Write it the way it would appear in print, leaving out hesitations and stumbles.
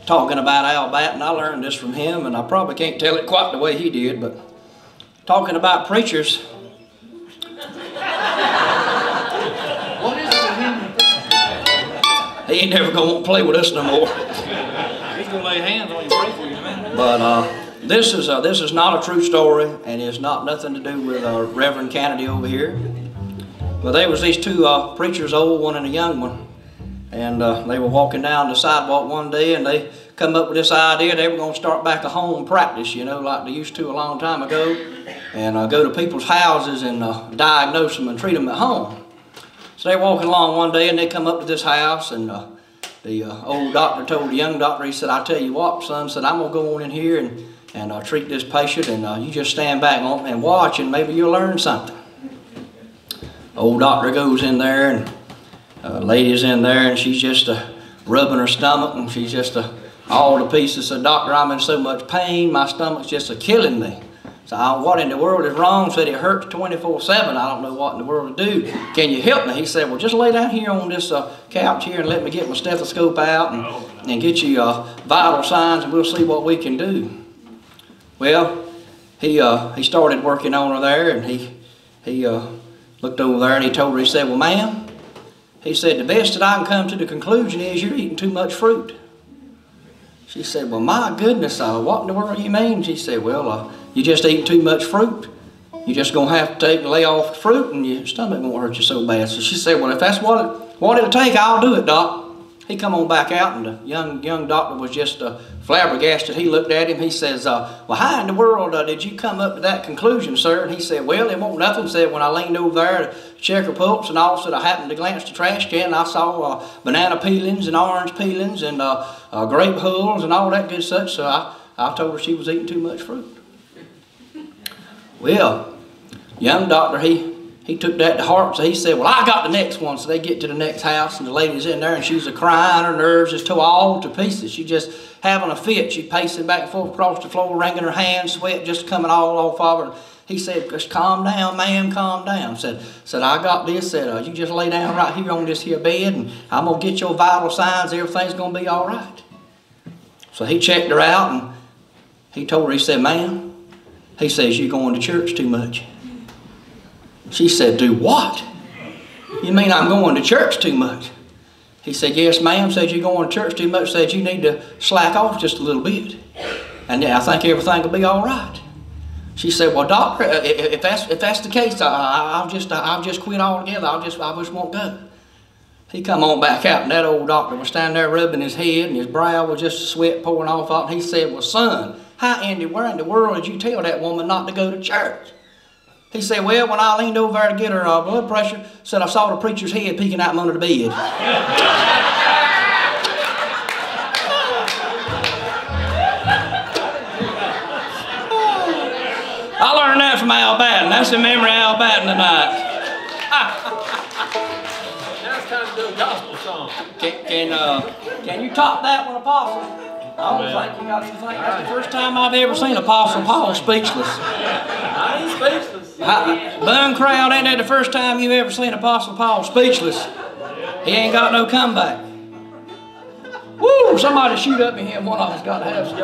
talking about Al Batten. I learned this from him, and I probably can't tell it quite the way he did, but talking about preachers. What is it with him? He ain't never going to want to play with us no more. He's going to lay hands on you and pray for you, man. But this is not a true story, and it's not nothing to do with Reverend Canady over here. But there was these two preachers, old one and a young one, and they were walking down the sidewalk one day, and they come up with this idea they were going to start back a home practice, you know, like they used to a long time ago, and go to people's houses and diagnose them and treat them at home. So they're walking along one day, and they come up to this house, and the old doctor told the young doctor, he said, "I tell you what, son," said, "I'm going to go on in here and treat this patient, and you just stand back and watch, and maybe you'll learn something." Old doctor goes in there, and lady's in there, and she's just rubbing her stomach, and she's just all to pieces. Said, "Doctor, I'm in so much pain, my stomach's just killing me." So, "What in the world is wrong?" Said, "It hurts 24/7. I don't know what in the world to do. Can you help me?" He said, "Well, just lay down here on this couch here and let me get my stethoscope out and get you vital signs, and we'll see what we can do." Well, he started working on her there, and he looked over there, and he told her, he said, "Well, ma'am," he said, "the best that I can come to the conclusion is you're eating too much fruit." She said, "Well, my goodness, what in the world do you mean?" She said, "Well, you just eating too much fruit. You're just going to have to lay off the fruit, and your stomach won't hurt you so bad." So she said, "Well, if that's what it'll take, I'll do it, Doc." He come on back out, and the young doctor was just flabbergasted. He looked at him. He says, "Well, how in the world did you come up to that conclusion, sir?" And he said, "Well, it won't nothing." Said, "When I leaned over there to check her pulse, and all of a sudden I happened to glance at the trash can, and I saw banana peelings and orange peelings and grape hulls and all that good such." So I told her she was eating too much fruit. Well, young doctor, he took that to heart, so he said, "Well, I got the next one." So they get to the next house, and the lady's in there, and she's crying. Her nerves just tore all to pieces. She just having a fit. She pacing back and forth across the floor, wringing her hands, sweat just coming all off of her. He said, "Just calm down, ma'am, calm down." Said, "I got this." Said, "You just lay down right here on this here bed, and I'm going to get your vital signs. Everything's going to be all right." So he checked her out, and he told her, he said, "Ma'am," he says, "you're going to church too much." She said, "Do what? You mean I'm going to church too much?" He said, "Yes, ma'am." Said, "You're going to church too much." Said, "You need to slack off just a little bit, and I think everything will be all right." She said, "Well, doctor, if that's the case, I'll just quit altogether. I just won't go." He come on back out, and that old doctor was standing there rubbing his head, and his brow was just sweat pouring off of it. And he said, "Well, son, where in the world did you tell that woman not to go to church?" He said, "Well, when I leaned over there to get her blood pressure," said, "I saw the preacher's head peeking out from under the bed." I learned that from Al Batten. That's the memory of Al Batten tonight. Now it's time to do a gospel song. Can you top that one, Apostle? I don't think you got anything. That's the first time I've ever seen Apostle Paul speechless. I ain't speechless. Bun crowd, ain't that the first time you ever seen Apostle Paul speechless? He ain't got no comeback. Woo! Somebody shoot up at him. One of us got to have some.